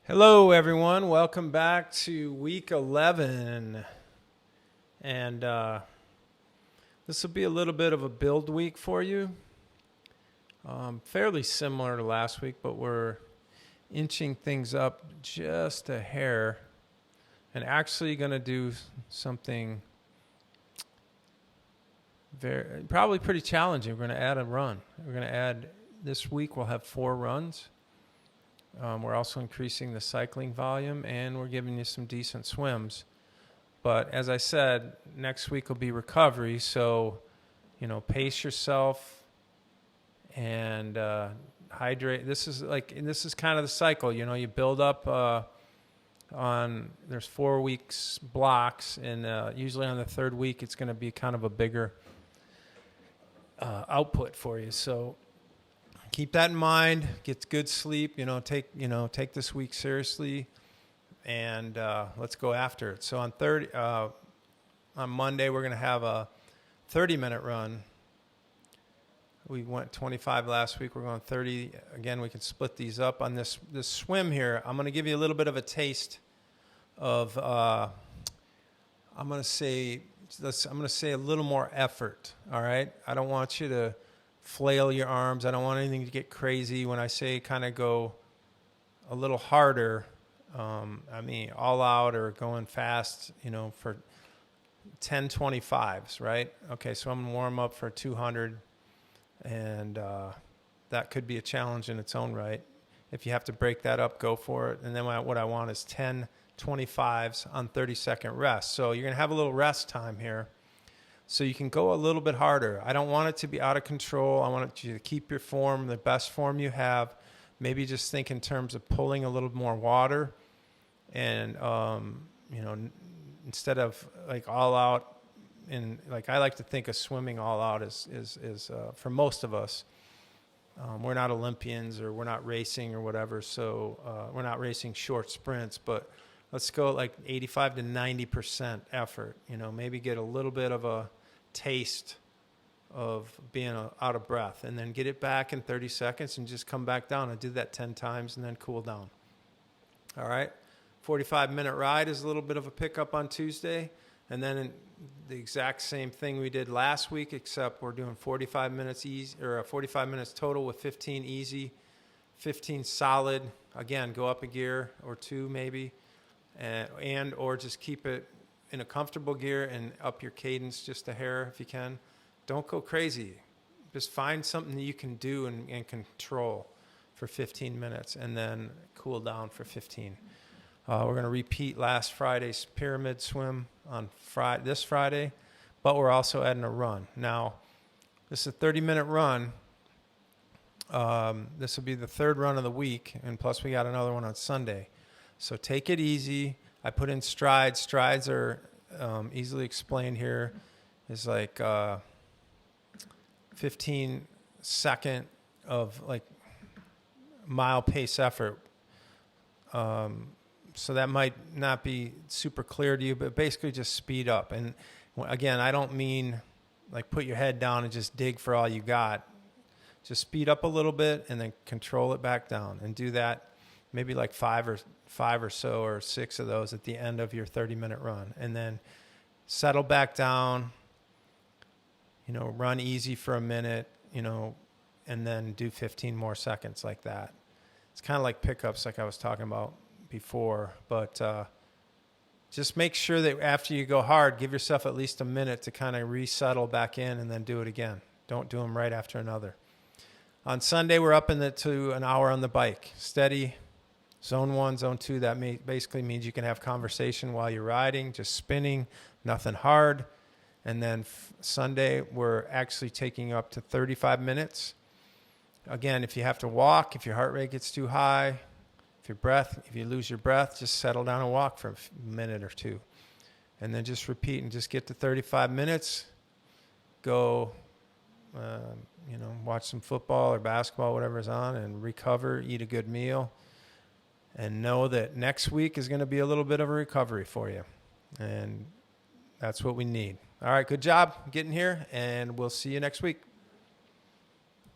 Hello, everyone. Welcome back to week 11. And this will be a little bit of a build week for you. Fairly similar to last week, but we're inching things up just a hair and actually going to do something probably pretty challenging. We're going to add a run. This week we'll have 4 runs. We're also increasing the cycling volume, and we're giving you some decent swims. But as I said, next week will be recovery, so pace yourself and hydrate. This is kind of the cycle. You build up there's 4 weeks blocks, and usually on the 3rd week it's going to be kind of a bigger output for you. So keep that in mind. Get good sleep. Take this week seriously, and let's go after it. So on Monday we're going to have a 30-minute run. We went 25 last week. We're going 30 again. We can split these up on this swim here. I'm going to give you a little bit of a taste of. I'm going to say a little more effort. All right. I don't want you to flail your arms. I don't want anything to get crazy. When I say kind of go a little harder, I mean all out or going fast, for 10-25s, right? Okay, so I'm going to warm up for 200, and that could be a challenge in its own right. If you have to break that up, go for it. And then what I want is 10-25s on 30-second rest. So you're going to have a little rest time here. So you can go a little bit harder. I don't want it to be out of control. I want you to keep your form, the best form you have. Maybe just think in terms of pulling a little more water, and instead of like all out. And like I like to think of swimming all out is for most of us. We're not Olympians, or we're not racing or whatever. So we're not racing short sprints, but let's go like 85 to 90% effort. Maybe get a little bit of a taste of being out of breath, and then get it back in 30 seconds and just come back down and do that 10 times and then cool down. All right. 45-minute ride is a little bit of a pickup on Tuesday. And then the exact same thing we did last week, except we're doing 45 minutes easy, or 45 minutes total with 15 easy, 15 solid. Again, go up a gear or 2 maybe. Or just keep it in a comfortable gear and up your cadence just a hair if you can. Don't go crazy. Just find something that you can do and control for 15 minutes, and then cool down for 15. We're going to repeat last Friday's pyramid swim on this Friday, but we're also adding a run. Now, this is a 30-minute run. This will be the 3rd run of the week, and plus we got another one on Sunday. So take it easy. I put in strides. Strides are easily explained here. Is like 15-second of like mile pace effort. So that might not be super clear to you, but basically just speed up. And again, I don't mean like put your head down and just dig for all you got. Just speed up a little bit and then control it back down, and do that maybe like 5 or so or 6 of those at the end of your 30-minute run, and then settle back down, run easy for a minute, and then do 15 more seconds like that. It's kind of like pickups like I was talking about before, but just make sure that after you go hard, give yourself at least a minute to kind of resettle back in, and then do it again. Don't do them right after another. On Sunday, we're up to an hour on the bike. Steady. Zone 1, Zone 2, that basically means you can have conversation while you're riding, just spinning, nothing hard. And then Sunday, we're actually taking up to 35 minutes. Again, if you have to walk, if your heart rate gets too high, if you lose your breath, just settle down and walk for a minute or 2. And then just repeat and just get to 35 minutes. Go, watch some football or basketball, whatever's on, and recover, eat a good meal. And know that next week is going to be a little bit of a recovery for you. And that's what we need. All right, good job getting here, and we'll see you next week.